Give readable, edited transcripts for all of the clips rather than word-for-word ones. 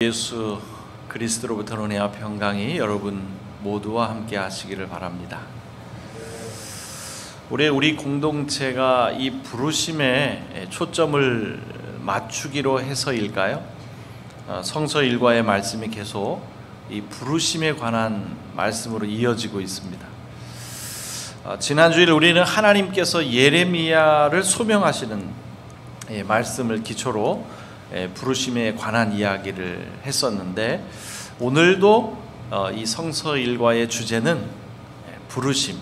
예수 그리스도로부터 은혜와 평강이 여러분 모두와 함께 하시기를 바랍니다. 우리 공동체가 이 부르심에 초점을 맞추기로 해서일까요? 성서 일과의 말씀이 계속 이 부르심에 관한 말씀으로 이어지고 있습니다. 지난주일 우리는 하나님께서 예레미야를 소명하시는 말씀을 기초로 부르심에 관한 이야기를 했었는데, 오늘도 이 성서 일과의 주제는 부르심,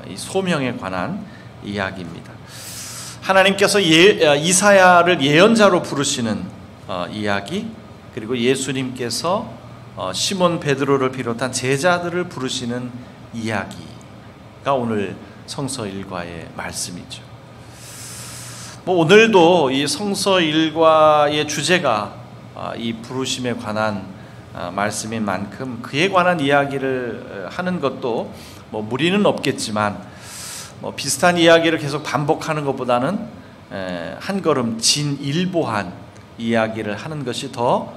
이 소명에 관한 이야기입니다. 하나님께서 이사야를 예언자로 부르시는 이야기, 그리고 예수님께서 시몬 베드로를 비롯한 제자들을 부르시는 이야기가 오늘 성서 일과의 말씀이죠. 오늘도 이 성서 일과의 주제가 이 부르심에 관한 말씀인 만큼 그에 관한 이야기를 하는 것도 무리는 없겠지만, 비슷한 이야기를 계속 반복하는 것보다는 한 걸음 진일보한 이야기를 하는 것이 더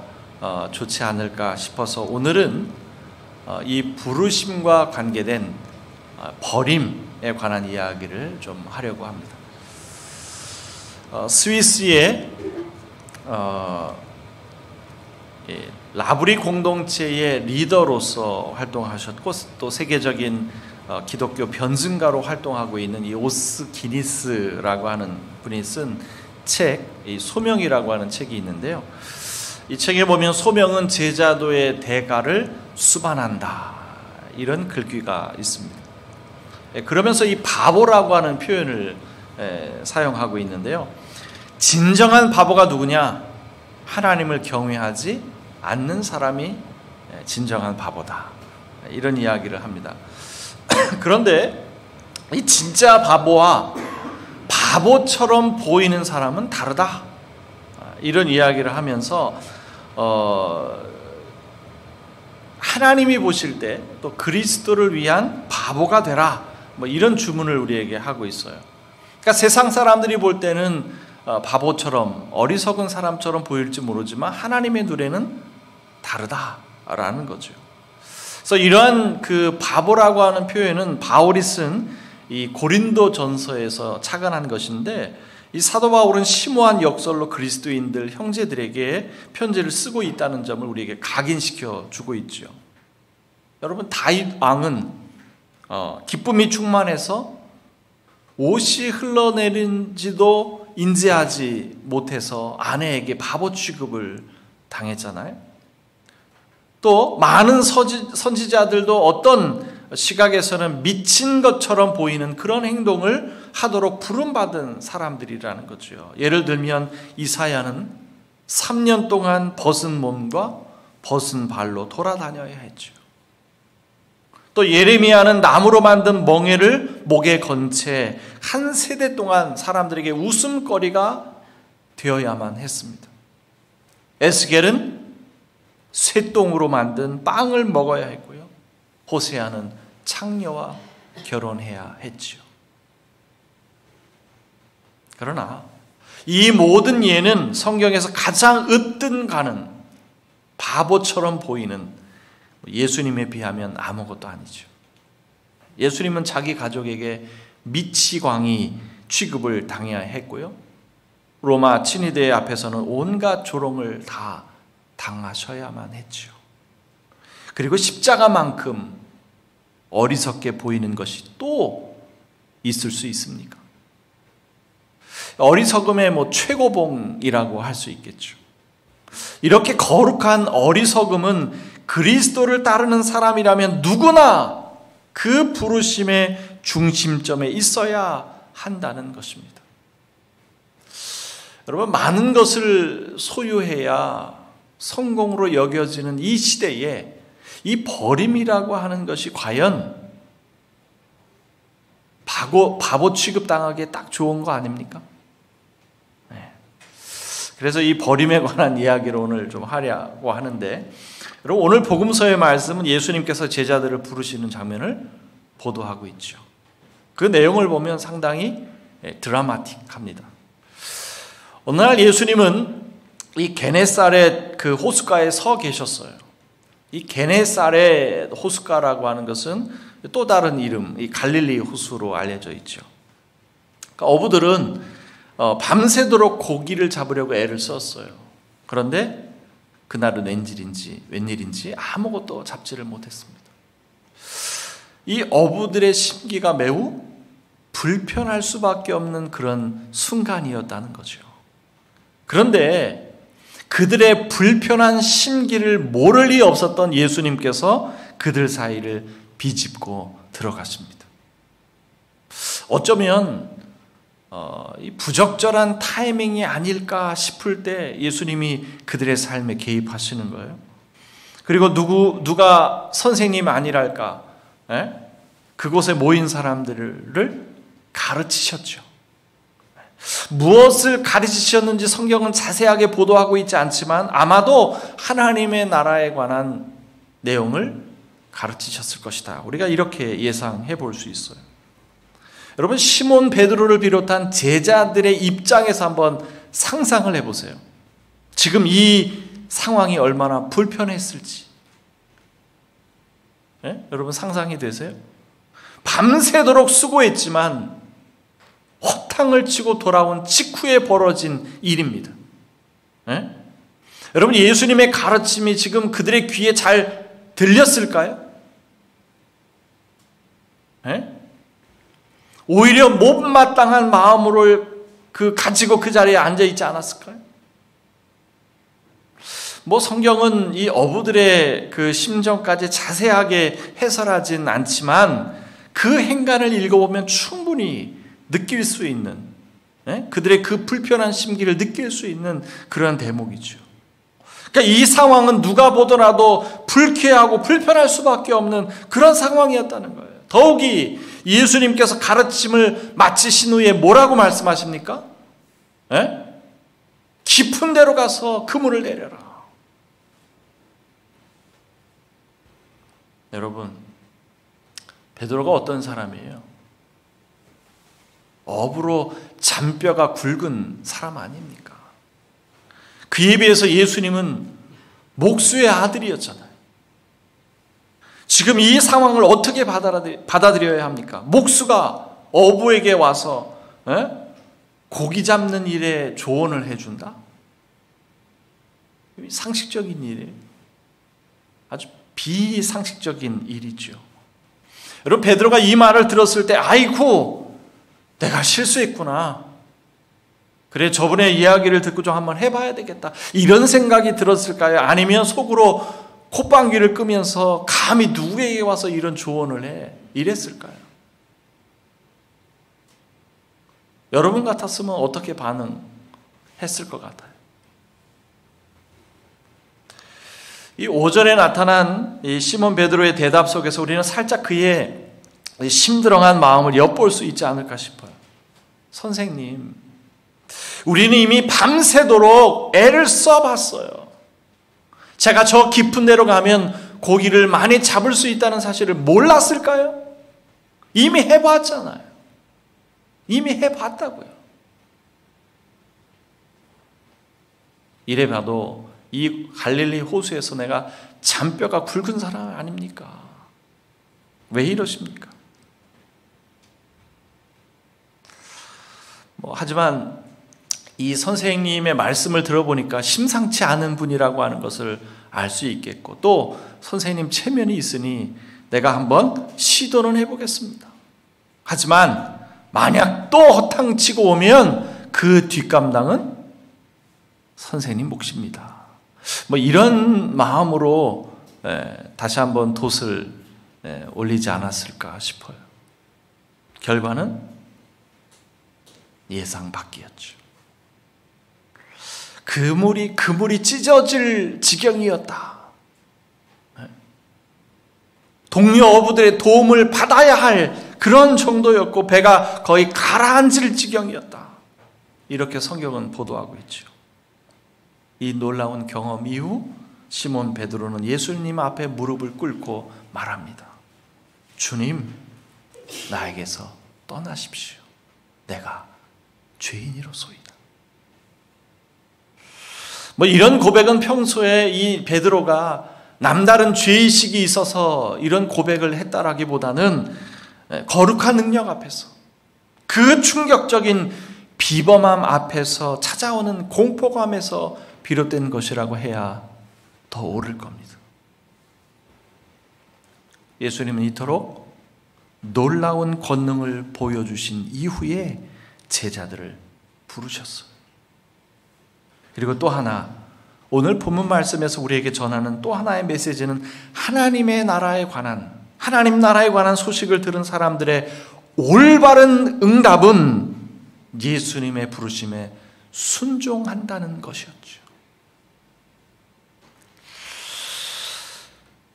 좋지 않을까 싶어서 오늘은 이 부르심과 관계된 버림에 관한 이야기를 좀 하려고 합니다. 스위스의 라브리 공동체의 리더로서 활동하셨고, 또 세계적인 기독교 변증가로 활동하고 있는 이 오스 기니스라고 하는 분이 쓴 책, 이 소명이라고 하는 책이 있는데요. 이 책에 보면 소명은 제자도의 대가를 수반한다, 이런 글귀가 있습니다. 그러면서 이 바보라고 하는 표현을 사용하고 있는데요. 진정한 바보가 누구냐? 하나님을 경외하지 않는 사람이 진정한 바보다, 이런 이야기를 합니다. 그런데 이 진짜 바보와 바보처럼 보이는 사람은 다르다, 이런 이야기를 하면서 하나님이 보실 때 또 그리스도를 위한 바보가 되라, 이런 주문을 우리에게 하고 있어요. 그러니까 세상 사람들이 볼 때는 바보처럼, 어리석은 사람처럼 보일지 모르지만 하나님의 눈에는 다르다라는 거죠. 그래서 이러한 그 바보라고 하는 표현은 바울이 쓴 이 고린도 전서에서 착안한 것인데, 이 사도 바울은 심오한 역설로 그리스도인들 형제들에게 편지를 쓰고 있다는 점을 우리에게 각인시켜 주고 있죠. 여러분, 다윗 왕은 기쁨이 충만해서 옷이 흘러내린지도 인지하지 못해서 아내에게 바보 취급을 당했잖아요. 또 많은 선지자들도 어떤 시각에서는 미친 것처럼 보이는 그런 행동을 하도록 부름받은 사람들이라는 거죠. 예를 들면 이사야는 3년 동안 벗은 몸과 벗은 발로 돌아다녀야 했죠. 또 예레미야는 나무로 만든 멍에를 목에 건 채 한 세대 동안 사람들에게 웃음거리가 되어야만 했습니다. 에스겔은 쇠똥으로 만든 빵을 먹어야 했고요. 호세아는 창녀와 결혼해야 했지요. 그러나 이 모든 예는 성경에서 가장 으뜸가는 바보처럼 보이는 예수님에 비하면 아무것도 아니죠. 예수님은 자기 가족에게 미치광이 취급을 당해야 했고요. 로마 친위대 앞에서는 온갖 조롱을 다 당하셔야만 했죠. 그리고 십자가만큼 어리석게 보이는 것이 또 있을 수 있습니까? 어리석음의 최고봉이라고 할 수 있겠죠. 이렇게 거룩한 어리석음은 그리스도를 따르는 사람이라면 누구나 그 부르심의 중심점에 있어야 한다는 것입니다. 여러분, 많은 것을 소유해야 성공으로 여겨지는 이 시대에 이 버림이라고 하는 것이 과연 바보 취급당하기에 딱 좋은 거 아닙니까? 네. 그래서 이 버림에 관한 이야기를 오늘 좀 하려고 하는데, 여러분, 오늘 복음서의 말씀은 예수님께서 제자들을 부르시는 장면을 보도하고 있죠. 그 내용을 보면 상당히 드라마틱합니다. 어느 날 예수님은 이 게네사렛 그 호숫가에 서 계셨어요. 이 게네사렛 호숫가라고 하는 것은 또 다른 이름, 이 갈릴리 호수로 알려져 있죠. 그러니까 어부들은 밤새도록 고기를 잡으려고 애를 썼어요. 그런데 그날은 웬일인지 아무것도 잡지를 못했습니다. 이 어부들의 심기가 매우 불편할 수밖에 없는 그런 순간이었다는 거죠. 그런데 그들의 불편한 심기를 모를 리 없었던 예수님께서 그들 사이를 비집고 들어갔습니다. 어쩌면 이 부적절한 타이밍이 아닐까 싶을 때 예수님이 그들의 삶에 개입하시는 거예요. 그리고 누가 선생님 아니랄까? 그곳에 모인 사람들을 가르치셨죠. 무엇을 가르치셨는지 성경은 자세하게 보도하고 있지 않지만 아마도 하나님의 나라에 관한 내용을 가르치셨을 것이다. 우리가 이렇게 예상해 볼 수 있어요. 여러분, 시몬 베드로를 비롯한 제자들의 입장에서 한번 상상을 해보세요. 지금 이 상황이 얼마나 불편했을지. 여러분 상상이 되세요? 밤새도록 수고했지만 허탕을 치고 돌아온 직후에 벌어진 일입니다. 여러분, 예수님의 가르침이 지금 그들의 귀에 잘 들렸을까요? 오히려 못마땅한 마음으로 가지고 그 자리에 앉아 있지 않았을까요? 성경은 이 어부들의 그 심정까지 자세하게 해설하진 않지만 그 행간을 읽어보면 충분히 느낄 수 있는, 그들의 그 불편한 심기를 느낄 수 있는 그런 대목이죠. 그러니까 이 상황은 누가 보더라도 불쾌하고 불편할 수밖에 없는 그런 상황이었다는 거예요. 더욱이 예수님께서 가르침을 마치신 후에 뭐라고 말씀하십니까? 깊은 데로 가서 그물을 내려라. 여러분, 베드로가 어떤 사람이에요? 어부로 잔뼈가 굵은 사람 아닙니까? 그에 비해서 예수님은 목수의 아들이었잖아요. 지금 이 상황을 어떻게 받아들여야 합니까? 목수가 어부에게 와서 고기 잡는 일에 조언을 해준다? 상식적인 일이에요. 아주 비상식적인 일이죠. 여러분, 베드로가 이 말을 들었을 때 아이고 내가 실수했구나. 그래, 저번에 이야기를 듣고 좀 한번 해봐야 되겠다. 이런 생각이 들었을까요? 아니면 속으로 콧방귀를 끄면서 감히 누구에게 와서 이런 조언을 해? 이랬을까요? 여러분 같았으면 어떻게 반응했을 것 같아요? 이 오전에 나타난 이 시몬 베드로의 대답 속에서 우리는 살짝 그의 심드렁한 마음을 엿볼 수 있지 않을까 싶어요. 선생님, 우리는 이미 밤새도록 애를 써봤어요. 제가 저 깊은 데로 가면 고기를 많이 잡을 수 있다는 사실을 몰랐을까요? 이미 해봤잖아요. 이미 해봤다고요. 이래 봐도 이 갈릴리 호수에서 내가 잔뼈가 굵은 사람 아닙니까? 왜 이러십니까? 하지만 이 선생님의 말씀을 들어보니까 심상치 않은 분이라고 하는 것을 알 수 있겠고, 또 선생님 체면이 있으니 내가 한번 시도는 해보겠습니다. 하지만 만약 또 허탕치고 오면 그 뒷감당은 선생님 몫입니다. 이런 마음으로 다시 한번 돛을 올리지 않았을까 싶어요. 결과는 예상 밖이었죠. 그물이 찢어질 지경이었다. 동료 어부들의 도움을 받아야 할 그런 정도였고 배가 거의 가라앉을 지경이었다. 이렇게 성경은 보도하고 있죠. 이 놀라운 경험 이후 시몬 베드로는 예수님 앞에 무릎을 꿇고 말합니다. 주님, 나에게서 떠나십시오. 내가 죄인이로소이다. 이런 고백은 평소에 이 베드로가 남다른 죄의식이 있어서 이런 고백을 했다라기보다는 거룩한 능력 앞에서, 그 충격적인 비범함 앞에서 찾아오는 공포감에서 비롯된 것이라고 해야 더 옳을 겁니다. 예수님은 이토록 놀라운 권능을 보여주신 이후에 제자들을 부르셨어요. 그리고 또 하나, 오늘 본문 말씀에서 우리에게 전하는 또 하나의 메시지는 하나님의 나라에 관한, 하나님 나라에 관한 소식을 들은 사람들의 올바른 응답은 예수님의 부르심에 순종한다는 것이었죠.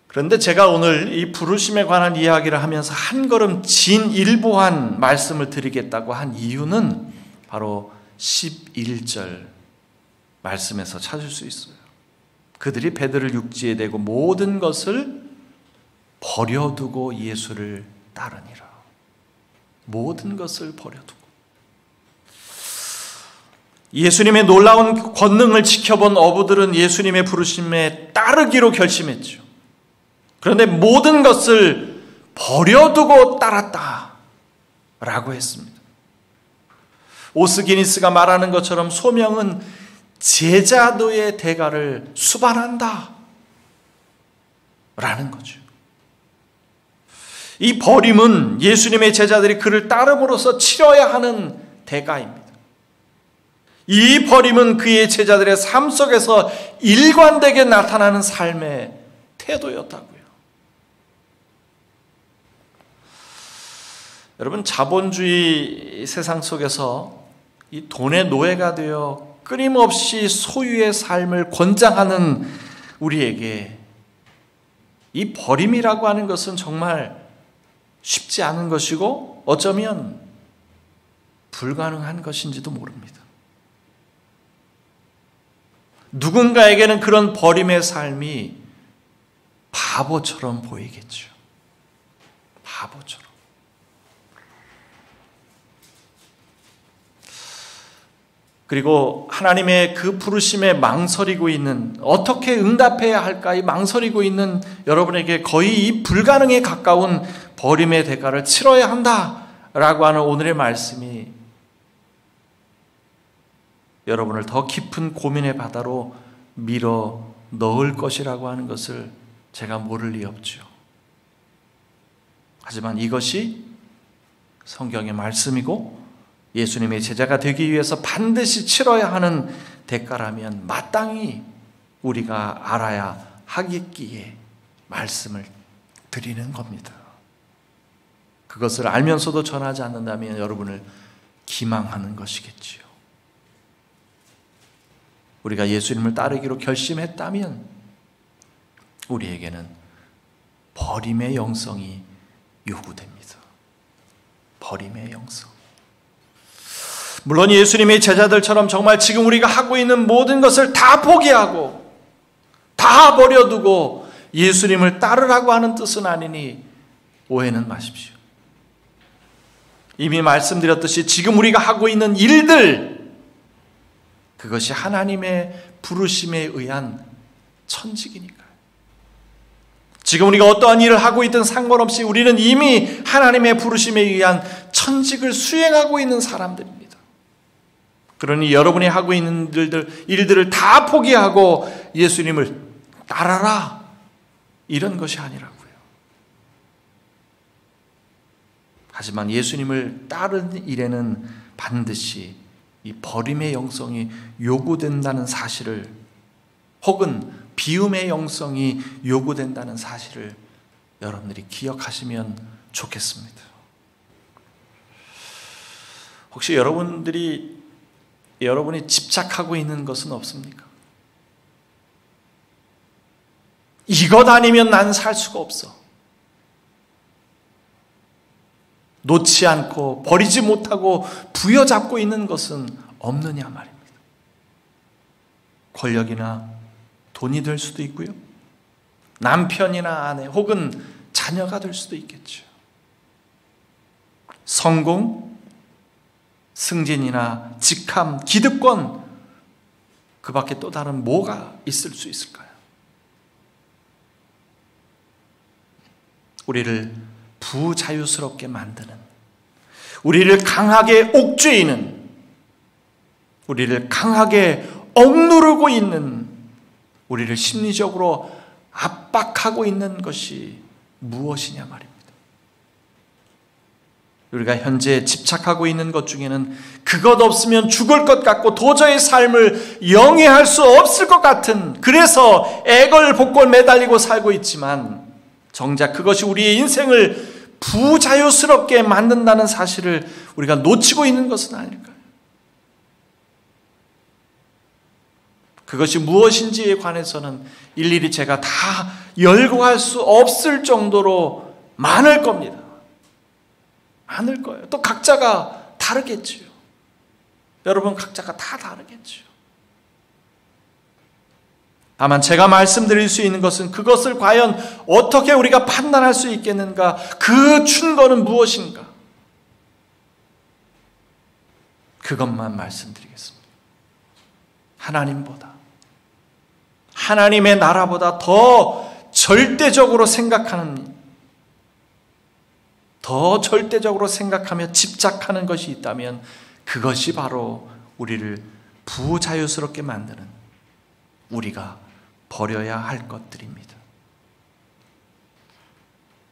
그런데 제가 오늘 이 부르심에 관한 이야기를 하면서 한 걸음 진일보한 말씀을 드리겠다고 한 이유는 바로 11절 말씀에서 찾을 수 있어요. 그들이 배들을 육지에 대고 모든 것을 버려두고 예수를 따르니라. 모든 것을 버려두고. 예수님의 놀라운 권능을 지켜본 어부들은 예수님의 부르심에 따르기로 결심했죠. 그런데 모든 것을 버려두고 따랐다라고 했습니다. 오스기니스가 말하는 것처럼 소명은 제자도의 대가를 수반한다 라는 거죠. 이 버림은 예수님의 제자들이 그를 따름으로써 치러야 하는 대가입니다. 이 버림은 그의 제자들의 삶 속에서 일관되게 나타나는 삶의 태도였다고요. 여러분, 자본주의 세상 속에서 이 돈의 노예가 되어 끊임없이 소유의 삶을 권장하는 우리에게 이 버림이라고 하는 것은 정말 쉽지 않은 것이고 어쩌면 불가능한 것인지도 모릅니다. 누군가에게는 그런 버림의 삶이 바보처럼 보이겠죠. 바보처럼. 그리고 하나님의 그 부르심에 망설이고 있는, 어떻게 응답해야 할까 이 망설이고 있는 여러분에게 거의 이 불가능에 가까운 버림의 대가를 치러야 한다라고 하는 오늘의 말씀이 여러분을 더 깊은 고민의 바다로 밀어 넣을 것이라고 하는 것을 제가 모를 리 없죠. 하지만 이것이 성경의 말씀이고 예수님의 제자가 되기 위해서 반드시 치러야 하는 대가라면 마땅히 우리가 알아야 하겠기에 말씀을 드리는 겁니다. 그것을 알면서도 전하지 않는다면 여러분을 기망하는 것이겠지요. 우리가 예수님을 따르기로 결심했다면 우리에게는 버림의 영성이 요구됩니다. 버림의 영성. 물론 예수님의 제자들처럼 정말 지금 우리가 하고 있는 모든 것을 다 포기하고 다 버려두고 예수님을 따르라고 하는 뜻은 아니니 오해는 마십시오. 이미 말씀드렸듯이 지금 우리가 하고 있는 일들, 그것이 하나님의 부르심에 의한 천직이니까요. 지금 우리가 어떠한 일을 하고 있든 상관없이 우리는 이미 하나님의 부르심에 의한 천직을 수행하고 있는 사람들입니다. 그러니 여러분이 하고 있는 일들을 다 포기하고 예수님을 따라라, 이런 것이 아니라고요. 하지만 예수님을 따르는 일에는 반드시 이 버림의 영성이 요구된다는 사실을, 혹은 비움의 영성이 요구된다는 사실을 여러분들이 기억하시면 좋겠습니다. 혹시 여러분이 집착하고 있는 것은 없습니까? 이것 아니면 난 살 수가 없어. 놓지 않고 버리지 못하고 부여잡고 있는 것은 없느냐 말입니다. 권력이나 돈이 될 수도 있고요. 남편이나 아내 혹은 자녀가 될 수도 있겠죠. 성공, 승진이나 직함, 기득권, 그 밖에 또 다른 뭐가 있을 수 있을까요? 우리를 부자유스럽게 만드는, 우리를 강하게 옥죄이는, 우리를 강하게 억누르고 있는, 우리를 심리적으로 압박하고 있는 것이 무엇이냐 말입니다. 우리가 현재 집착하고 있는 것 중에는 그것 없으면 죽을 것 같고 도저히 삶을 영위할 수 없을 것 같은, 그래서 애걸복걸 매달리고 살고 있지만 정작 그것이 우리의 인생을 부자유스럽게 만든다는 사실을 우리가 놓치고 있는 것은 아닐까요? 그것이 무엇인지에 관해서는 일일이 제가 다 열거할 수 없을 정도로 많을 겁니다. 많을 거예요. 또 각자가 다르겠지요. 여러분 각자가 다 다르겠지요. 다만 제가 말씀드릴 수 있는 것은 그것을 과연 어떻게 우리가 판단할 수 있겠는가? 그 충고는 무엇인가? 그것만 말씀드리겠습니다. 하나님보다, 하나님의 나라보다 더 절대적으로 생각하는, 더 절대적으로 생각하며 집착하는 것이 있다면 그것이 바로 우리를 부자유스럽게 만드는, 우리가 버려야 할 것들입니다.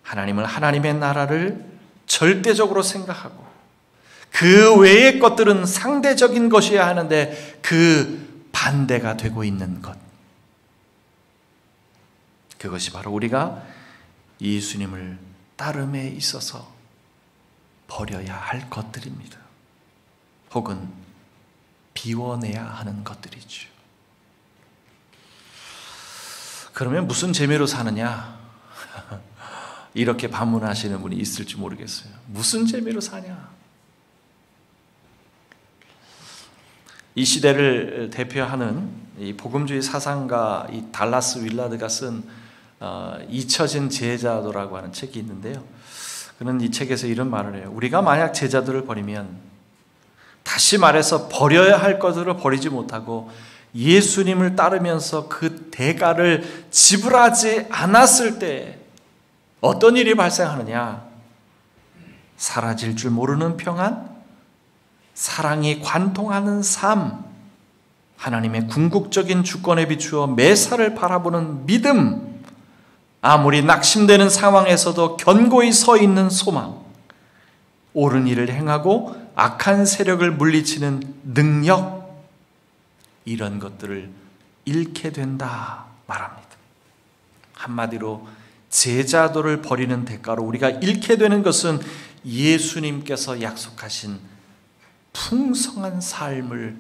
하나님은, 하나님의 나라를 절대적으로 생각하고 그 외의 것들은 상대적인 것이어야 하는데 그 반대가 되고 있는 것, 그것이 바로 우리가 예수님을 따름에 있어서 버려야 할 것들입니다. 혹은 비워내야 하는 것들이죠. 그러면 무슨 재미로 사느냐? 이렇게 반문하시는 분이 있을지 모르겠어요. 무슨 재미로 사냐? 이 시대를 대표하는 이 복음주의 사상가 이 달라스 윌라드가 쓴 잊혀진 제자도라고 하는 책이 있는데요. 그는 이 책에서 이런 말을 해요. 우리가 만약 제자들을 버리면, 다시 말해서 버려야 할 것들을 버리지 못하고 예수님을 따르면서 그 대가를 지불하지 않았을 때 어떤 일이 발생하느냐? 사라질 줄 모르는 평안, 사랑이 관통하는 삶, 하나님의 궁극적인 주권에 비추어 매사를 바라보는 믿음, 아무리 낙심되는 상황에서도 견고히 서 있는 소망, 옳은 일을 행하고 악한 세력을 물리치는 능력, 이런 것들을 잃게 된다 말합니다. 한마디로 제자도를 버리는 대가로 우리가 잃게 되는 것은 예수님께서 약속하신 풍성한 삶을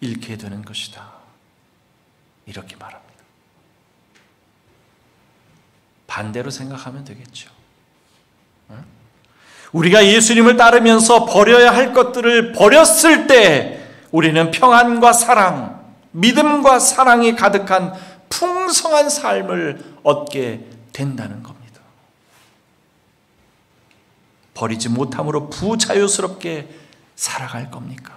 잃게 되는 것이다, 이렇게 말합니다. 반대로 생각하면 되겠죠. 우리가 예수님을 따르면서 버려야 할 것들을 버렸을 때 우리는 평안과 사랑, 믿음과 사랑이 가득한 풍성한 삶을 얻게 된다는 겁니다. 버리지 못함으로 부자유스럽게 살아갈 겁니까?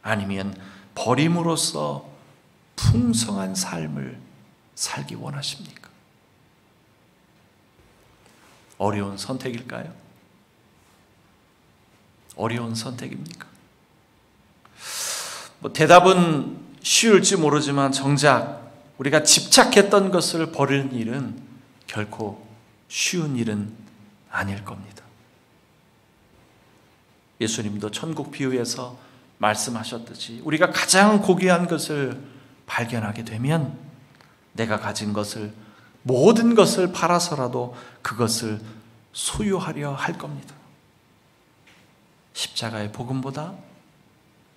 아니면 버림으로써 풍성한 삶을 살기 원하십니까? 어려운 선택일까요? 어려운 선택입니까? 대답은 쉬울지 모르지만 정작 우리가 집착했던 것을 버리는 일은 결코 쉬운 일은 아닐 겁니다. 예수님도 천국 비유에서 말씀하셨듯이 우리가 가장 고귀한 것을 발견하게 되면 내가 가진 것을, 모든 것을 팔아서라도 그것을 소유하려 할 겁니다. 십자가의 복음보다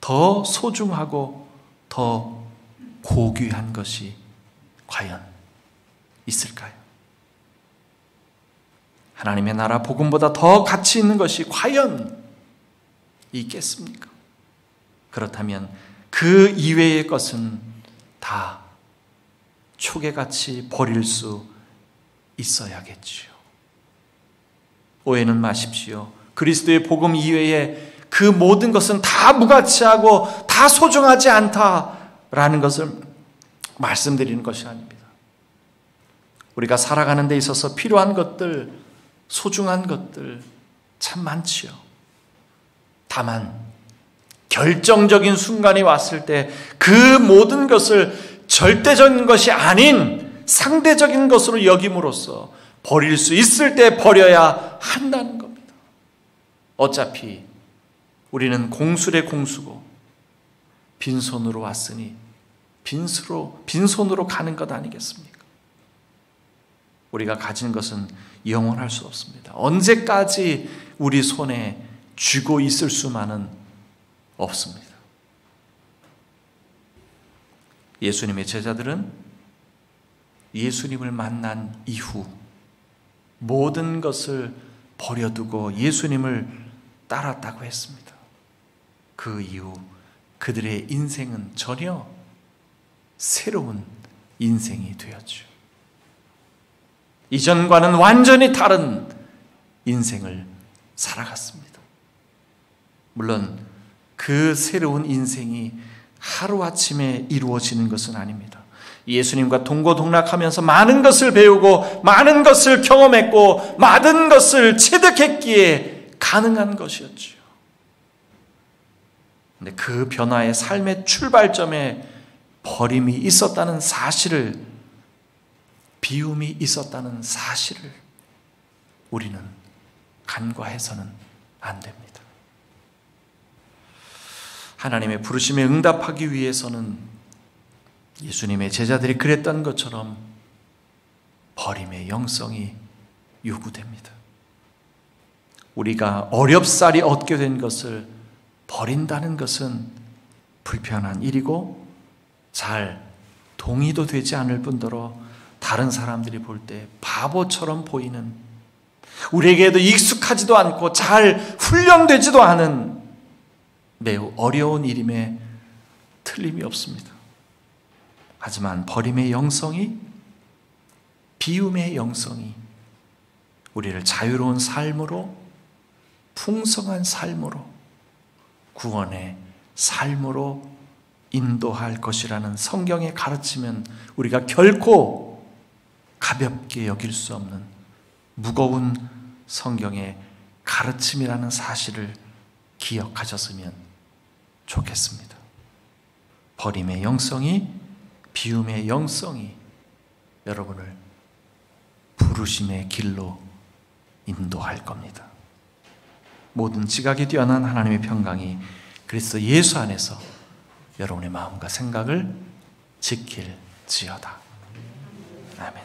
더 소중하고 더 고귀한 것이 과연 있을까요? 하나님의 나라 복음보다 더 가치 있는 것이 과연 있겠습니까? 그렇다면 그 이외의 것은 다 초계같이 버릴 수 있어야겠지요. 오해는 마십시오. 그리스도의 복음 이외에 그 모든 것은 다 무가치하고 다 소중하지 않다라는 것을 말씀드리는 것이 아닙니다. 우리가 살아가는 데 있어서 필요한 것들, 소중한 것들 참 많지요. 다만 결정적인 순간이 왔을 때 그 모든 것을 절대적인 것이 아닌 상대적인 것으로 여김으로써 버릴 수 있을 때 버려야 한다는 겁니다. 어차피 우리는 공술의 공수고 빈손으로 왔으니 빈손으로 가는 것 아니겠습니까? 우리가 가진 것은 영원할 수 없습니다. 언제까지 우리 손에 쥐고 있을 수만은 없습니다. 예수님의 제자들은 예수님을 만난 이후 모든 것을 버려두고 예수님을 따랐다고 했습니다. 그 이후 그들의 인생은 전혀 새로운 인생이 되었죠. 이전과는 완전히 다른 인생을 살아갔습니다. 물론 그 새로운 인생이 하루아침에 이루어지는 것은 아닙니다. 예수님과 동고동락하면서 많은 것을 배우고 많은 것을 경험했고 많은 것을 체득했기에 가능한 것이었죠. 근데 그 변화의 삶의 출발점에 버림이 있었다는 사실을, 비움이 있었다는 사실을 우리는 간과해서는 안 됩니다. 하나님의 부르심에 응답하기 위해서는 예수님의 제자들이 그랬던 것처럼 버림의 영성이 요구됩니다. 우리가 어렵사리 얻게 된 것을 버린다는 것은 불편한 일이고 잘 동의도 되지 않을 뿐더러 다른 사람들이 볼 때 바보처럼 보이는, 우리에게도 익숙하지도 않고 잘 훈련되지도 않은 매우 어려운 일임에 틀림이 없습니다. 하지만 버림의 영성이, 비움의 영성이 우리를 자유로운 삶으로, 풍성한 삶으로, 구원의 삶으로 인도할 것이라는 성경의 가르침은 우리가 결코 가볍게 여길 수 없는 무거운 성경의 가르침이라는 사실을 기억하셨으면 좋겠습니다. 버림의 영성이, 비움의 영성이 여러분을 부르심의 길로 인도할 겁니다. 모든 지각이 뛰어난 하나님의 평강이 그리스도 예수 안에서 여러분의 마음과 생각을 지킬지어다. 아멘.